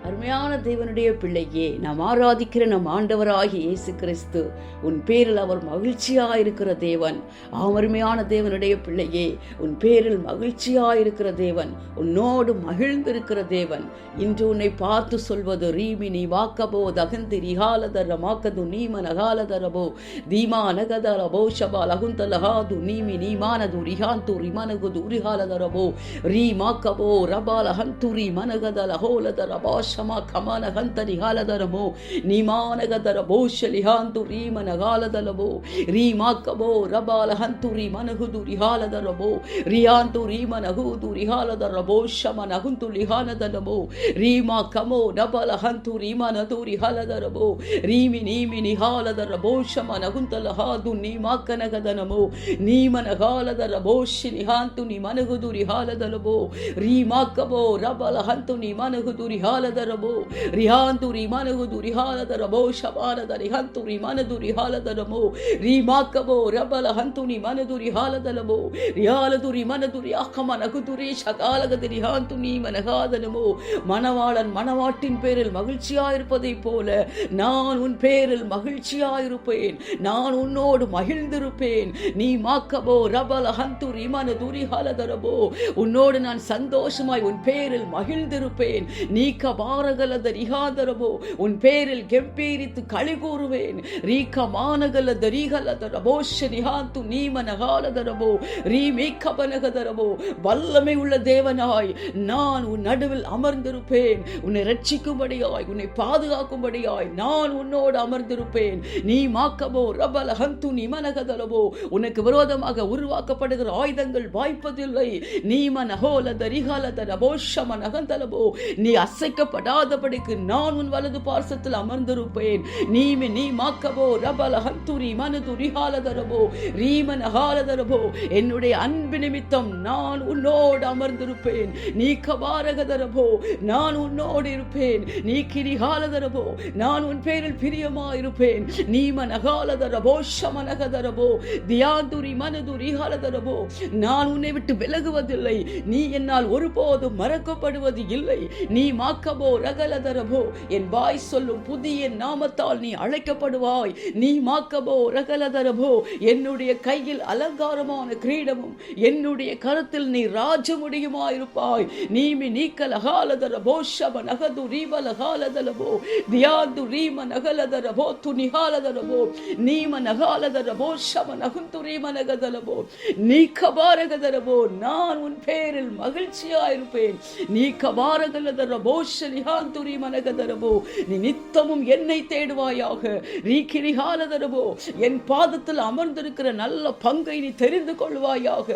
அருமையான தேவனுடைய பிள்ளையே, நாம் ஆராதிக்கிற நம் ஆண்டவராகிய இயேசு கிறிஸ்து உன் பேரில் அவர் மகிழ்ச்சியாயிருக்கிற தேவன். அருமையான தேவனுடைய பிள்ளையே, உன் பேரில் மகிழ்ச்சியாயிருக்கிற தேவன், உன்னோடு மகிழ்ந்திருக்கிற தேவன். இன்று உன்னை பார்த்து சொல்வது ரீமி நீ வாக்கபோ தகந்தி ரிஹாலதர மாக்கது நீம நகாலதரபோ தீமா நகதரபோ ஷபா லகுந்தலஹாது நீமி நீமானது ரிஹாந்து ரிமனகுது ரிஹாலதரபோ ரீ மாக்கபோ ரபாலஹந்து ரிமனகதலஹோலதரபா ಶಮ ಕಮನ ಹಂತರಿ ಹಾಲದರಮೋ ನಿಮಾನಗದರ ಬೋಷಲಿ ಹಾಂತು ರೀಮನ ಹಾಲದಲಬೋ ರೀಮಾಕಬೋ ರಬಾಲ ಹಂತು ರೀಮನಹುದು ರಿಹಾಲದರಬೋ ರಿಯಾಂತು ರೀಮನಹುದು ರಿಹಾಲದರಬೋ ಶಮನ ಹುಂತು ಲಿಹಾನದಲಬೋ ರೀಮಾ ಕಮೋ ನಬಲ ಹಂತು ರೀಮನದು ರಿಹಾಲದರಬೋ ರೀಮಿ ನೀಮಿ ನಿಹಾಲದರಬೋ ಶಮನ ಹುಂತಲ ಹಾದು ನೀಮಾಕನಗದನಮೋ ನೀಮನ ಹಾಲದರ ಬೋಷಿ ನಿಹಾಂತು ನಿಮನಹುದು ರಿಹಾಲದಲಬೋ ರೀಮಾಕಬೋ ರಬಲ ಹಂತು ನಿಮನಹುದು ರಿಹಾಲದ ರಿಹಾಂತು ರಿಮನಗುದು ರಿಹಾಲದರಬೋ ಶಬಾನದ ರಿಹಂತು ರಿಮನದು ರಿಹಾಲದರಮೋ ರೀಮಾಕಬೋ ರಬಲ ಹಂತು ನಿಮನದು ರಿಹಾಲದಲಮೋ ರಿಹಾಲದು ರಿಮನದು ரியாக்கமனகுது ரிஷகாலகது ரிஹாந்து நீமனகாதனமோ. மணவாளன் மணவாட்டின் பேரில் மகிழ்ச்சியாயிருப்பதை போல நான் உன் பேரில் மகிழ்ச்சியாயிருப்பேன், நான் உன்னோடு மகிழ்ந்திருப்பேன். நீ மாக்கபோ ரபல ஹந்து ரிமனது ரிஹாலதரபோ, உன்னோடு நான் சந்தோஷமாய் உன் பேரில் மகிழ்ந்திருப்பேன். நீ பாரகலத ரிஹாதரபோ, உன் பேரில் கெம்பீரித்து களி கூறுவேன். ரீக மானகலத ரிஹலதரபோ ஷரிஹாந்து நீமனகாலதரபோ ரீமேக்கபனகதரபோ. வல்லமை உள்ள தேவனாய் நான் உன் நடுவில் அமர்ந்திருப்பேன். உன்னை ரட்சிக்கும்படியாய், உன்னை பாதுகாக்கும்படியாய் நான் உன்னோடு அமர்ந்திருப்பேன். நீ மாக்கபோ ரபல ஹந்து நிமனகதரபோ, உனக்கு விரோதமாக உருவாக்கப்படுகிற ஆயுதங்கள் வாய்ப்பதில்லை. நீமனஹோலத ரிஹலதரபோ ஷமனகந்தலபோ, நீ அசைக்கப்படாதபடிக்கு நான் உன் வலது பார்சத்தில் அமர்ந்திருப்பேன். நீ மாக்கபோ ரபல ஹந்துரி மனது ரிஹாலதரபோ ரீமன ஹாலதரபோ, என்னுடைய அன்பு நிமித்தம் நான் உன்னோடு அமர்ந்திருப்பேன். நீ கபாரகதரபோ, நான் உன்னோடு இருப்பேன். நீ கிரிஹாலதரபோ, நான் உன் பேரில் பிரியமாயிருப்பேன். நீமனகாலதரபோ ஷமனகதரபோ தியாந்துரி மனது ரிஹாலதரபோ, நான் உன்னை விட்டு விலகுவதில்லை. நீ என்னால் ஒருபோதும் மறக்கப்படுவது இல்லை. நீ மாக்கபோ ரகலதரபோ, என் வாய் சொல்லும் புதிய நாமத்தால் நீ அழைக்கப்படுவாய். நீ மாக்கபோ ரகலதரபோ, என்னுடைய கையில் அலங்காரமான கிரீடமும் என்னுடைய கரத்தில் நீ ராஜமுடியுமாயிருப்பாய். நீமி நீக்கலகாலதரபோ ஷப நகது ரீபலகாலதரபோ தியாது ரீம நகலதரபோ துணிகாலதரபோ நீம நகாலதரபோ ஷப நகுந்து ரீம நகதலபோ நீக்கபாரகதரபோ, நான் உன் பேரில் மகிழ்ச்சியாயிருப்பேன். நீ கபாரகலதரபோ ஷலிஹாந்துரி மனகதரபோ, நீ நித்தமும் என்னை தேடுவாயாக. ரீகிரிஹாலதரபோ, என் பாதத்தில் அமர்ந்திருக்கிற நல்ல பங்கை நீ தெரிந்து கொள்வாயாக.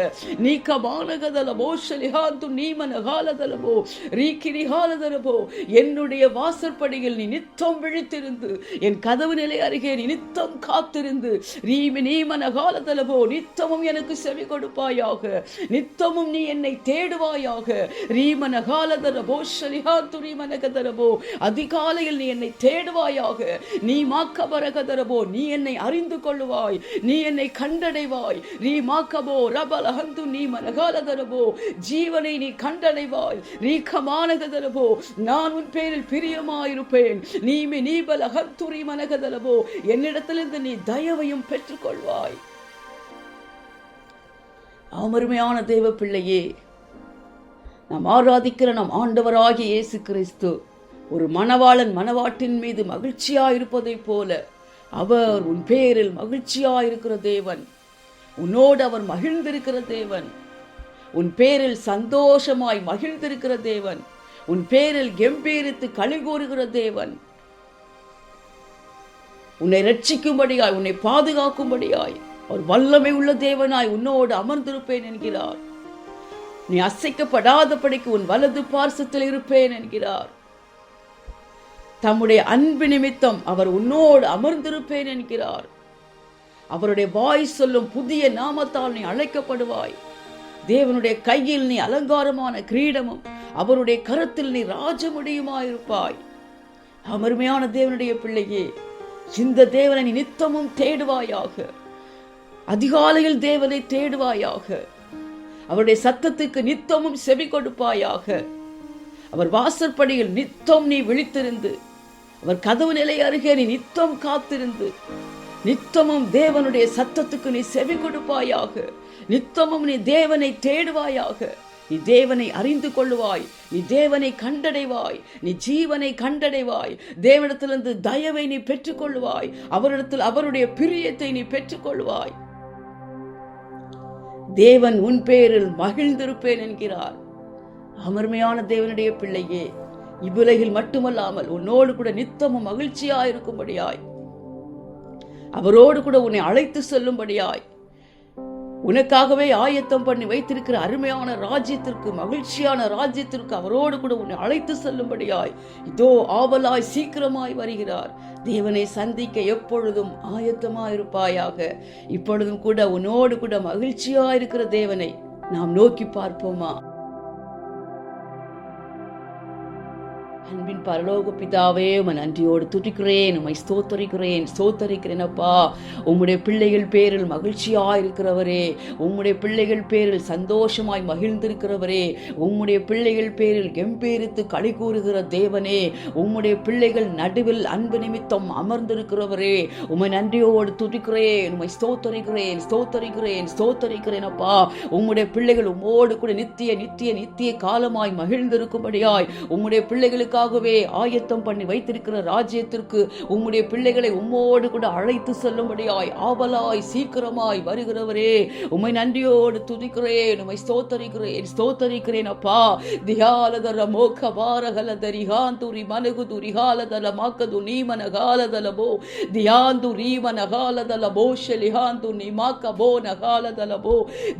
நீ கபானகதலபோ ஷலிஹாந்து நீமனகாலதலபோ ரீகிரிஹாலதரபோ, என்னுடைய வாசற்படியில் நீ நித்தம் விழித்திருந்து, என் கதவு நிலை அருகே நீ நித்தம் காத்திருந்து, ரீமி நீமனகாலதலபோ, நித்தமும் எனக்கு செவி கொடுப்பாயாக. நித்தமும் நீ என்னை தேடுவாயாக. ரீமனகாலதரபோ ஷலிஹாந்துரி மனகதரபோ, அதிகாலையில் நீ என்னை தேடுவாயாக. நீ மாக்கபரகதரபோ, நீ என்னை அறிந்து கொள்ளுவாய், நீ என்னை கண்டடைவாய். ரீ மாக்கபோ ரபலஹந்து நீ மனகாலதரபோ, ஜீவனை நீ கண்டடைவாய். ரீகமானகதரபோ, நான் உன் பேரில் பிரியமாயிருப்பேன். நீமி நீபலஹந்துரி மனகதரபோ, என்னிடத்திலிருந்து நீ தயவையும் பெற்றுக்கொள்வாய். அருமையான தேவ பிள்ளையே, நாம் ஆராதிக்கிற நம் ஆண்டவராகிய இயேசு கிறிஸ்து ஒரு மணவாளன் மணவாட்டின் மீது மகிழ்ச்சியாயிருப்பதை போல அவர் உன் பேரில் மகிழ்ச்சியாயிருக்கிற தேவன். உன்னோடு அவர் மகிழ்ந்திருக்கிற தேவன். உன் பேரில் சந்தோஷமாய் மகிழ்ந்திருக்கிற தேவன். உன் பேரில் கெம்பீரித்து களி கூறுகிற தேவன். உன்னை ரட்சிக்கும்படியாய், உன்னை பாதுகாக்கும்படியாய் அவர் வல்லமை உள்ள தேவனாய் உன்னோடு அமர்ந்திருப்பேன் என்கிறார். நீ அசைக்கப்படாதபடிக்கு உன் வலது பார்சத்தில் இருப்பேன் என்கிறார். தம்முடைய அன்பு நிமித்தம் அவர் உன்னோடு அமர்ந்திருப்பேன் என்கிறார். அவருடைய வாய் சொல்லும் புதிய நாமத்தால் நீ அழைக்கப்படுவாய். தேவனுடைய கையில் நீ அலங்காரமான கிரீடமும் அவருடைய கரத்தில் நீ ராஜமுடியுமாயிருப்பாய். அருமையான தேவனுடைய பிள்ளையே, இந்த தேவனை நீ நித்தமும் தேடுவாயாக. அதிகாலையில் தேவனை தேடுவாயாக. அவருடைய சத்தத்துக்கு நித்தமும் செவி கொடுப்பாயாக. அவர் வாசற்படியில் நித்தம் நீ விழித்திருந்து, அவர் கதவு நிலை அருகே நீ நித்தம் காத்திருந்து, நித்தமும் தேவனுடைய சத்தத்துக்கு நீ செவி கொடுப்பாயாக. நித்தமும் நீ தேவனை தேடுவாயாக. நீ தேவனை அறிந்து கொள்ளுவாய். நீ தேவனை கண்டடைவாய். நீ ஜீவனை கண்டடைவாய். தேவனிடத்திலிருந்து தயவை நீ பெற்றுக்கொள்வாய். அவரிடத்தில் அவருடைய பிரியத்தை நீ பெற்றுக்கொள்வாய். தேவன் உன் பேரில் மகிழ்ந்திருப்பேன் என்கிறார். அமர்மையான தேவனுடைய பிள்ளையே, இவ்வுலகில் மட்டுமல்லாமல் உன்னோடு கூட நித்தமும் மகிழ்ச்சியாயிருக்கும்படியாய், அவரோடு கூட உன்னை அழைத்து செல்லும்படியாய், உனக்காகவே ஆயத்தம் பண்ணி வைத்திருக்கிற அருமையான ராஜ்யத்திற்கு, மகிழ்ச்சியான ராஜ்யத்திற்கு அவரோடு கூட உன்னை அழைத்து செல்லும்படியாய் இதோ ஆவலாய் சீக்கிரமாய் வருகிறார். தேவனை சந்திக்க எப்பொழுதும் ஆயத்தமாயிருப்பாயாக. இப்பொழுதும் கூட உன்னோடு கூட மகிழ்ச்சியாயிருக்கிற தேவனை நாம் நோக்கி பார்ப்போமா? அன்பின் பரலோக பிதாவே, உம்மை நன்றியோடு துதிக்கிறேன், உம்மை ஸ்தோத்தரிக்கிறேன் அப்பா. உம்முடைய பிள்ளைகள் பேரில் மகிழ்ச்சியாயிருக்கிறவரே, உம்முடைய பிள்ளைகள் பேரில் சந்தோஷமாய் மகிழ்ந்திருக்கிறவரே, உம்முடைய பிள்ளைகள் பேரில் கெம்பீரித்து களி கூறுகிற தேவனே, உம்முடைய பிள்ளைகள் நடுவில் அன்பு நிமித்தம் அமர்ந்திருக்கிறவரே, உம்மை நன்றியோடு துதிக்கிறேன், உம்மை ஸ்தோத்தரிக்கிறேன் அப்பா. உம்முடைய பிள்ளைகள் உம்மோடு கூட நித்திய காலமாய் மகிழ்ந்திருக்கும்படியாய், உம்முடைய பிள்ளைகளுக்கு ஆயத்தம் பண்ணி வைத்திருக்கிற ராஜ்யத்திற்கு உம்முடைய பிள்ளைகளை உம்மோடு கூட அழைத்து செல்லும்படியாய் ஆவலாய் சீக்கிரமாய் வருகிறவரே, உம்மை நன்றியோடு துதிக்கிறேன், உம்மை ஸ்தோத்தரிக்கிறேன் அப்பா. தியாலதர மோக பாரகலதரிகாந்துரி மனகுதுரிகாலதல மாக்கது நீமனகாலதலபோ தியாந்து ரீமனகாலதலபோ ஷலிகாந்து நிமாக்கபோ நகாலதலபோ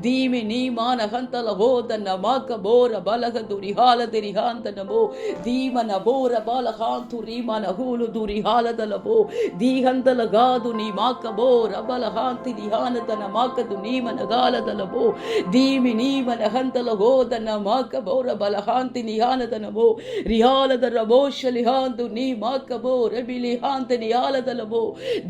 தீமி நீமானகந்தலபோ தன்ன மாக்கபோர பலகதுரிகாலதரிகாந்தனபோ தீமன போர பாலகாந்து ரீமனகூலு துரிகாலதலபோ தீகந்தலகாது நீ மாக்கபோ ரபலகாந்தி தியானதன மாக்கது நீமனகாலதலபோ தீமி நீமனகந்தலகோ தன மாக்கபோர பலகாந்தி நியானதனபோ ரியாலதரபோ ஷலிகாந்து நீ மாக்கபோ ரபிலிகாந்த நியாலதலபோ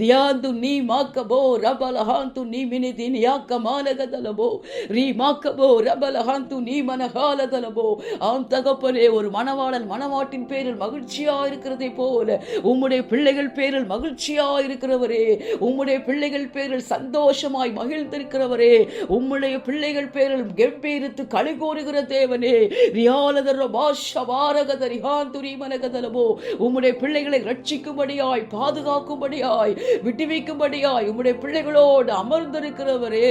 தியாந்து நீ மாக்கபோ ரபலகாந்து நீ மினிதி நியாக்க மானகதலபோ ரீ மாக்கபோ ரபலகாந்து நீ மனகாலதலபோ. ஆம் தகப்பனே, ஒரு மணவாளன் மணவாட்டின் பேரில் மகிழ்ச்சியா இருக்கிறதை போல உம்முடைய பிள்ளைகள் பேரில் மகிழ்ச்சியா இருக்கிறவரே, உம்முடைய பிள்ளைகள் பேரில் சந்தோஷமாய் மகிழ்ந்திருக்கிறவரே, உம்முடைய பிள்ளைகள் பேரில் கெம்பீரித்து களி கூறுகிற தேவனே, உம்முடைய பிள்ளைகளை ரட்சிக்கும்படியாய், பாதுகாக்கும்படியாய், விடுவிக்கும்படியாய் உம்முடைய பிள்ளைகளோடு அமர்ந்திருக்கிறவரே,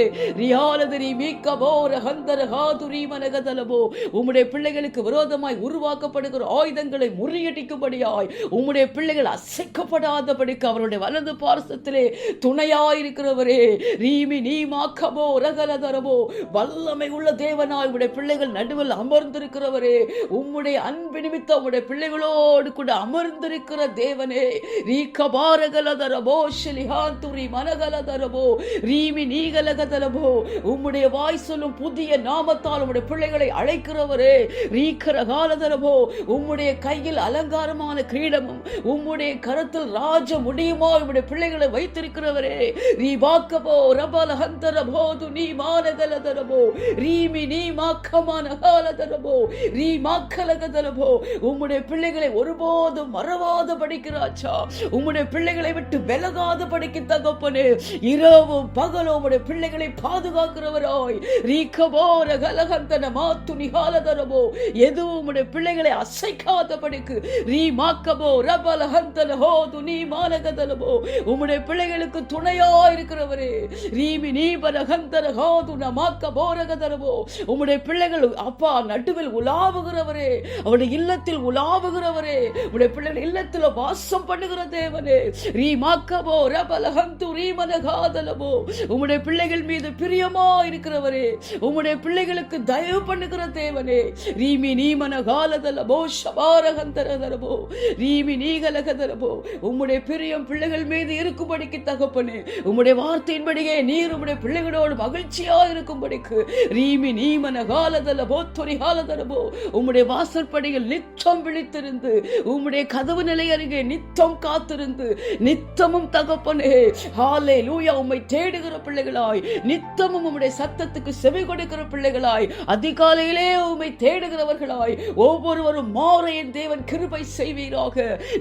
உம்முடைய பிள்ளைகளுக்கு விரோதமாய் உருவாக்கப்படுகிற ஆயுதங்களை முறியடிக்கும்படியாய், உம்முடைய பிள்ளைகள் அசைக்கப்படாதபடிக்கு அவருடைய வலது பார்சத்திலே துணையாயிருக்கிறவரே, ரீமி நீமாக்கபோ ரகலதரபோ வல்லமை உள்ள தேவனாய் உம்முடைய பிள்ளைகள் நடுவில் அமர்ந்திருக்கிறவரே, உம்முடைய அன்பு நிமித்தம் உம்முடைய பிள்ளைகளோடு கூட அமர்ந்திருக்கிற தேவனே, ரீகபாரகலதரபோ ஷலிஹாந்துரி மனகலதரபோ ரீமி நீகலகதரபோ உம்முடைய வாய் சொல்லும் புதிய நாமத்தால் உம்முடைய பிள்ளைகளை அழைக்கிறவரே, ரீகரகாலதரபோ உம்முடைய கையில் அலங்காரமான கிரீடமும் உம்முடைய கரத்தில் ராஜ முடியுமா உம்முடைய பிள்ளைகளை வைத்திருக்கிறவரே, ரீபாக்கபோ ரபலஹந்தரபோது நீ மானகலதரபோ ரீமி நீ மாக்கமானகாலதரபோ ரீ மாக்கலகதரபோ உம்முடைய பிள்ளைகளை ஒருபோதும் மறவாத படிக்கிறாச்சா, உம்முடைய பிள்ளைகளை விட்டு விலகாத படிக்க தகப்பனே, இரவும் பகலும் உம்முடைய பிள்ளைகளை பாதுகாக்கிறவராய், ரீகபோர கலகந்தன மாத்து நிகாலதரபோ எதுவும் உம்முடைய பிள்ளைகளை அசைக்காதபடிக்கு ரீமாக்கபோ ரபலஹந்தலஹோது நீ மானகதலபோ உம்முடைய பிள்ளைகளுக்கு துணையாயிருக்கிறவரே, ரீமி நீபலஹந்தலஹோது நமாக்கபோரகதலபோ உம்முடைய பிள்ளைகள் அப்பா நடுவில் உலாவுகிறவரே, அவருடைய இல்லத்தில் உலாவுகிறவரே, உம்முடைய பிள்ளைகள் இல்லத்தில் வாசம் பண்ணுகிற தேவனே, ரீமாக்கபோ ரபலஹந்து ரீமனகாதலபோ உம்முடைய பிள்ளைகள் மீது பிரியமாயிருக்கிறவரே, உம்முடைய பிள்ளைகளுக்கு தயவு பண்ணுகிற தேவனே, ரீமி நீமனகாலதலபோ ஷபார பாலகந்தரதரபோ ரீமி நீகலகதரபோ உம்முடைய பிரியம் பிள்ளைகள் மீது இருக்கும்படிக்கு தகப்பனே, உம்முடைய வார்த்தையின்படியே நீர் உம்முடைய பிள்ளைகளோடு மகிழ்ச்சியா இருக்கும்படிக்கு ரீமி நீமன காலதலபோ தொரி காலதரபோ உம்முடைய வாசற்படியில் நித்தம் விழித்திருந்து உம்முடைய கதவு நிலை அருகே நித்தம் காத்திருந்து நித்தமும் தகப்பனே ஹல்லேலூயா உம்மை தேடுகிற பிள்ளைகளாய், நித்தமும் உம்முடைய சத்தத்துக்கு செவி கொடுக்கிற பிள்ளைகளாய், அதிகாலையிலே உம்மை தேடுகிறவர்களாய் ஒவ்வொருவரும் மாற என் தேவன் கிருபை செய்வீராக.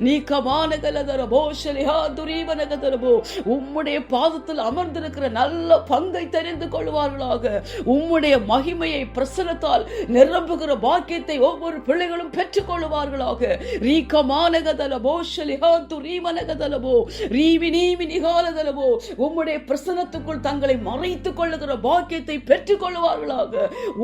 நீக்கமானகலதரபோ ஷலிஹா துரீவனகதரபோ உம்முடைய பாதத்தில் அமர்ந்திருக்கிற நல்ல பங்கை தெரிந்து கொள்வார்களாக. உம்முடைய மகிமையை பிரசனத்தால் நிரம்புகிற பாக்கியத்தை ஒவ்வொரு பிள்ளைகளும் பெற்றுக் கொள்வார்களாக. ரீகமானகதலபோ ஷலிஹா துரீவனகதலபோ ரீவினீமி நிகாலதலபோ உம்முடைய பிரசனத்துக்குள் தங்களை மறைத்துக் கொள்ளுகிற பாக்கியத்தை பெற்றுக் கொள்வார்களாக.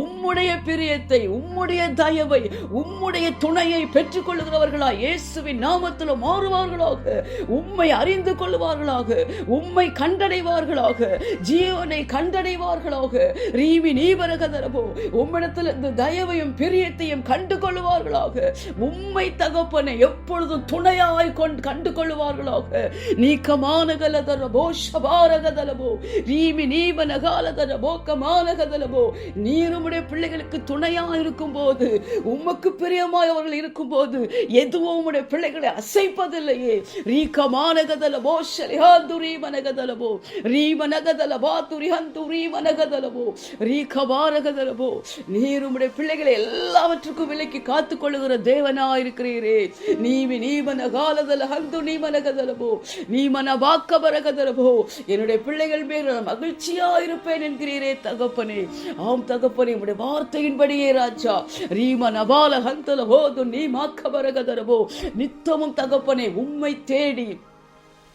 உம்முடைய பிரியத்தை, உம்முடைய தயவை, உம்முடைய துணையை பெற்றுக் கொள்ளுகிறவர்களா இயேசுவின் நாமத்தில் மாறுவார்களாக. உம்மை அறிந்து கொள்வார்களாக, உம்மை கண்டடைவார்களாக, ஜீவனை கண்டடைவார்களாக. ரீவி நீவரகதரபோ உம்மிடத்தில் இந்த தயவையும் பிரியத்தையும் கண்டு கொள்வார்களாக. உம்மை தகப்பனை எப்பொழுதும் துணையாய் கண்டு கொள்வார்களாக. நீக்கமானகலதரபோ ஷபாரகதலபோ ரீவி நீவனகாலதரபோ கமானகதலபோ நீருமுடைய பிள்ளைகளுக்கு துணையா இருக்கும் போது, உமக்கு பிரியமாய் அவர்கள் இருக்கும் போது எதுவும் உம்முடைய பிள்ளைகளை அசைப்பதில்லையே. ரீகமானகதலபோ ஷலிஹாந்துரீமனகதலபோ ரீமனகதலபா துரிஹந்துரீமனகதலபோ ரீகபாரகதலபோ நீர் உம்முடைய பிள்ளைகளை எல்லாவற்றுக்கும் விலக்கி காத்துக் கொள்ளுகிற தேவனாய் இருக்கிறீரே. நீவி நீமனகாலதல ஹந்து நீமனகதலபோ நீமனபாக்கபரகதலபோ என்னுடைய பிள்ளைகள் மேல் மகிழ்ச்சியா இருப்பேன் என்கிறீரே தகப்பனே. ஆம் தகப்பனே, உம்முடைய வார்த்தையின்படியே ராஜா ரீம நபால ஹந்தல ஹோது நீ மாக்கபரகதரபோ நித்தமும் தகப்பனே உம்மை தேடி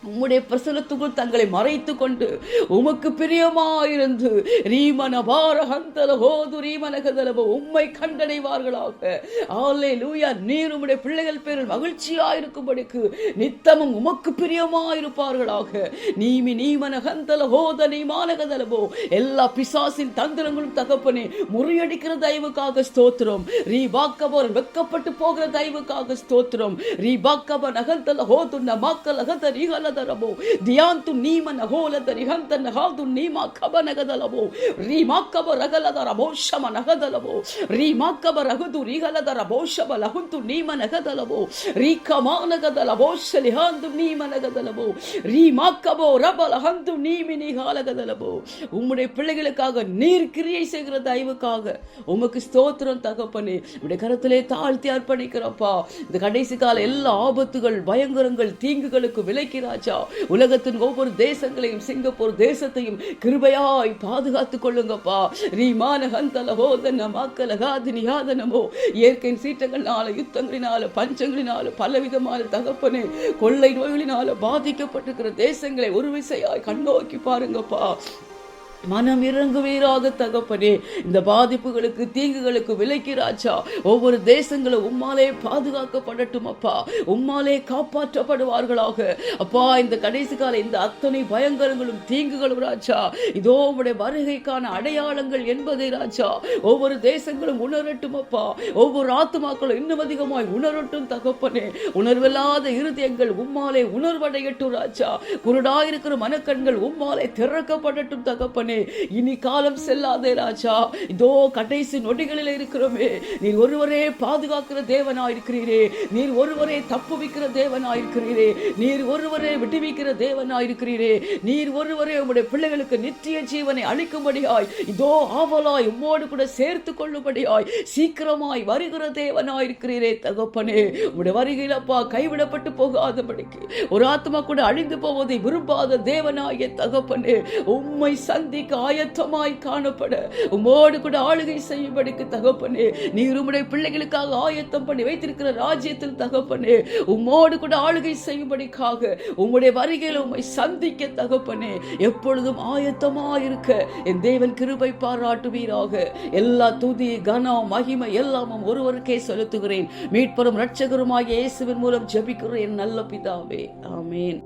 உம்முடைய பிரசனத்துக்குள் தங்களை மறைத்து கொண்டு உமக்கு பிரியமாயிருந்து ரீமனபார ஹந்தல ஹோது ரீமனகதலபோ உம்மை கண்டடைவார்களாக. ஹல்லேலூயா நீர் உம்முடைய பிள்ளைகள் பேரில் மகிழ்ச்சியாயிருக்கும்படிக்கு நித்தமும் உமக்கு பிரியமாயிருப்பார்களாக. நீமி நீமன ஹந்தல ஹோத நீமானகதலபோ எல்லா பிசாசின் தந்திரங்களும் தகப்பனே முறியடிக்கிற தயவுக்காக ஸ்தோத்திரம். ரீபாக்கபோர் வெக்கப்பட்டு போகிற தயவுக்காக ஸ்தோத்திரம். ரீபாக்கப நகந்தல ஹோது நமாக்கல ஹத ரீகல தரபோ தியாந்து நீமன ஹோலத ரிஹந்தன ஹாது நீமா கபனகதலபோ ரீமாக்கப ரகலதரபோ ஷமனகதலபோ ரீமாக்கப ரகுது ரிகலதரபோ ஷபலஹுந்து நீமனகதலபோ ரீகமானகதலபோ ஷலிஹாந்து நீமனகதலபோ ரீமாக்கபோ ரபலஹந்து நீமினிகாலகதலபோ உம்முடைய பிள்ளைகளுக்காக நீர் கிரியை செய்கிற தயவுக்காக உமக்கு ஸ்தோத்திரம் தகப்பனே. உம்முடைய கரத்திலே தாழ்த்தி அர்ப்பணிக்கிறப்பா. இந்த கடைசி கால எல்லா ஆபத்துகள், பயங்கரங்கள், தீங்குகளுக்கு விலக்கிறார். உலகத்தின் ஒவ்வொரு தேசங்களையும், சிங்கப்பூர் தேசத்தையும் கிருபையாய் பாதுகாத்துக் கொள்ளுங்கப்பா. இயற்கை சீற்றங்களால, யுத்தங்களினால, பஞ்சங்களினால, பலவிதமான தகப்பனே கொள்ளை நோய்களினால பாதிக்கப்பட்டிருக்கிற தேசங்களை ஒரு விசையாய் கண்ணோக்கி பாருங்கப்பா. மனம் இறங்குவீராக தகப்பனே. இந்த பாதிப்புகளுக்கு, தீங்குகளுக்கு விலக்கி ராஜா ஒவ்வொரு தேசங்களும் உம்மாலே பாதுகாக்கப்படட்டும் அப்பா. உம்மாலே காப்பாற்றப்படுவார்களாக அப்பா. இந்த கடைசி கால இந்த அத்தனை பயங்கரங்களும் தீங்குகளும் ராஜா இதோ உம்முடைய வருகைக்கான அடையாளங்கள் என்பதை ராஜா ஒவ்வொரு தேசங்களும் உணரட்டும் அப்பா. ஒவ்வொரு ஆத்துமாக்களும் இன்னும் அதிகமாய் உணரட்டும் தகப்பனே. உணர்வில்லாத இருதயங்கள் உம்மாலே உணர்வடையட்டும் ராஜா. குருடாயிருக்கிற மனக்கண்கள் உம்மாலே திறக்கப்படட்டும் தகப்பனே. இனி காலம் செல்லாதே ராஜா. இதோ கடைசி நொடிகளில் இருக்கிறோமே. நீர் ஒருவரே பாதுகாக்கிற தேவனாயிருக்கிறீரே. நீர் ஒருவரே தப்புவிக்கிற தேவனாயிருக்கிறீரே. நீர் ஒருவரே விடுவிக்கிற தேவனாயிருக்கிறீரே. நீர் ஒருவரே உம்முடைய பிள்ளைகளுக்கு நித்திய ஜீவனை அளிக்கும்படியாய் இதோ ஆவலாய் உம்மோடு கூட சேர்த்து கொள்ளும்படியாய் சீக்கிரமாய் வருகிற தேவனாயிருக்கிறீரே தகப்பனே. உம்முடைய வருகையில் அப்பா கைவிடப்பட்டு போகாதபடிக்கு ஒரு ஆத்மா கூட அழிந்து போவதை விரும்பாத தேவனாய தகப்பனே உம்மை சந்தி ஆயத்தமாய் காணப்பட உம்மோடு கூட ஆளுகை செய்யும்படிக்கு தகப்பனே. நீர் உம்முடைய பிள்ளைகளுக்காக ஆயத்தம் பண்ணி வைத்திருக்கிற ராஜ்யத்தில் தகப்பனே உம்மோடு கூட ஆளுகை செய்யும்படிக்காக உம்முடைய வருகையில் உம்மை சந்திக்க தகப்பனே எப்பொழுதும் ஆயத்தமாயிருக்க என் தேவன் கிருபை பாராட்டுவீராக. எல்லா துதி, கனம், மகிமை எல்லாமும் ஒருவருக்கே செலுத்துகிறேன். மீட்பரும் இரட்சகருமாகிய இயேசுவின் மூலம் ஜெபிக்கிறேன் நல்ல பிதாவே. ஆமென்.